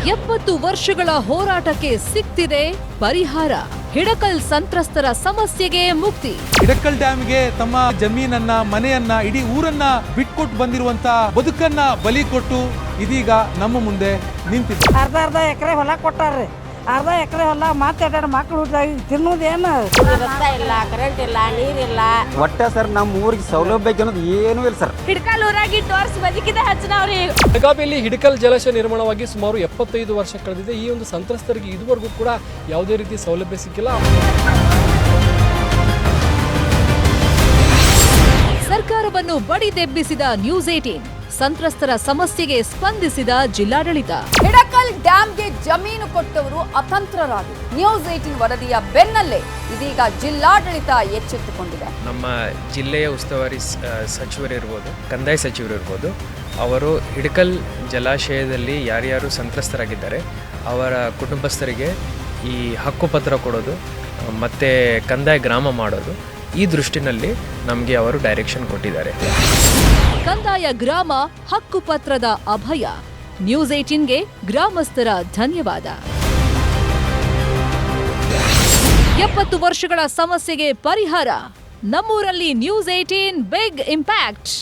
70 ವರ್ಷಗಳ ಹೋರಾಟಕ್ಕೆ ಸಿಕ್ತಿದೆ ಪರಿಹಾರ. ಹಿಡಕಲ್ ಸಂತ್ರಸ್ತರ ಸಮಸ್ಯೆಗೆ ಮುಕ್ತಿ. ಹಿಡಕಲ್ ಡ್ಯಾಮ್ಗೆ ತಮ್ಮ ಜಮೀನನ್ನ, ಮನೆಯನ್ನ, ಇಡೀ ಊರನ್ನ ಬಿಟ್ಕೊಟ್ಟು ಬಂದಿರುವಂತ ಬದುಕನ್ನ ಬಲಿ ಕೊಟ್ಟು ಇದೀಗ ನಮ್ಮ ಮುಂದೆ ನಿಂತಿದೆ. ಅರ್ಧ ಎಕರೆ ಹೊಲ ಕೊಟ್ಟಾರ್ರಿ. ಅರ್ಧ ಎಕರೆ ಹೊಲ ಮಾತಾಡ ಮಕ್ಕಳು ತಿನ್ನೋದೇನು? ರಸ್ತೆ ಇಲ್ಲ, ಕರೆಂಟ್ ಇಲ್ಲ, ನೀರಿಲ್ಲ. ಒಟ್ಟ ಸರ್ ನಮ್ಮ ಊರಿಗೆ ಸೌಲಭ್ಯ ಅನ್ನೋದು ಏನೂ ಇಲ್ಲ ಸರ್. ಹಿಡ್ಕಲ್ ಊರಾಗಿ ಟೋರ್ಸ್ ಬದುಕಿದೆ ಹಚ್ಚನವ್ರಿ. ಬೆಳಗಾವಿಯಲ್ಲಿ ಹಿಡಕಲ್ ಜಲಾಶಯ ನಿರ್ಮಾಣವಾಗಿ ಸುಮಾರು 75 ವರ್ಷ ಕಳೆದಿದೆ. ಈ ಒಂದು ಸಂತ್ರಸ್ತರಿಗೆ ಇದುವರೆಗೂ ಕೂಡ ಯಾವುದೇ ರೀತಿ ಸೌಲಭ್ಯ ಸಿಕ್ಕಿಲ್ಲ. ಸರ್ಕಾರವನ್ನು ಬಡಿದೆಬ್ಬಿಸಿದ ನ್ಯೂಸ್ 18. ಸಂತ್ರಸ್ತರ ಸಮಸ್ಯೆಗೆ ಸ್ಪಂದಿಸಿದ ಜಿಲ್ಲಾಡಳಿತ. ಹಿಡಕಲ್ ಡ್ಯಾಂಗೆ ಜಮೀನು ಕೊಟ್ಟವರು ಅತಂತ್ರರಾಗಿ ನ್ಯೂಸ್ 18 ವರದಿಯ ಬೆನ್ನಲ್ಲೇ ಇದೀಗ ಜಿಲ್ಲಾಡಳಿತ ಎಚ್ಚೆತ್ತುಕೊಂಡಿದೆ. ನಮ್ಮ ಜಿಲ್ಲೆಯ ಉಸ್ತುವಾರಿ ಸಚಿವರಿರ್ಬೋದು, ಕಂದಾಯ ಸಚಿವರಿರ್ಬೋದು, ಅವರು ಹಿಡಕಲ್ ಜಲಾಶಯದಲ್ಲಿ ಯಾರ್ಯಾರು ಸಂತ್ರಸ್ತರಾಗಿದ್ದಾರೆ ಅವರ ಕುಟುಂಬಸ್ಥರಿಗೆ ಈ ಹಕ್ಕುಪತ್ರ ಕೊಡೋದು ಮತ್ತು ಕಂದಾಯ ಗ್ರಾಮ ಮಾಡೋದು, ಈ ದೃಷ್ಟಿನಲ್ಲಿ ನಮಗೆ ಅವರು ಡೈರೆಕ್ಷನ್ ಕೊಟ್ಟಿದ್ದಾರೆ. ಕಂದಾಯ ಗ್ರಾಮ ಹಕ್ಕುಪತ್ರದ ಅಭಯ. ನ್ಯೂಸ್ 18ಗೆ ಗ್ರಾಮಸ್ಥರ ಧನ್ಯವಾದ. 70 ವರ್ಷಗಳ ಸಮಸ್ಯೆಗೆ ಪರಿಹಾರ. ನಮ್ಮೂರಲ್ಲಿ ನ್ಯೂಸ್ 18 ಬಿಗ್ ಇಂಪ್ಯಾಕ್ಟ್.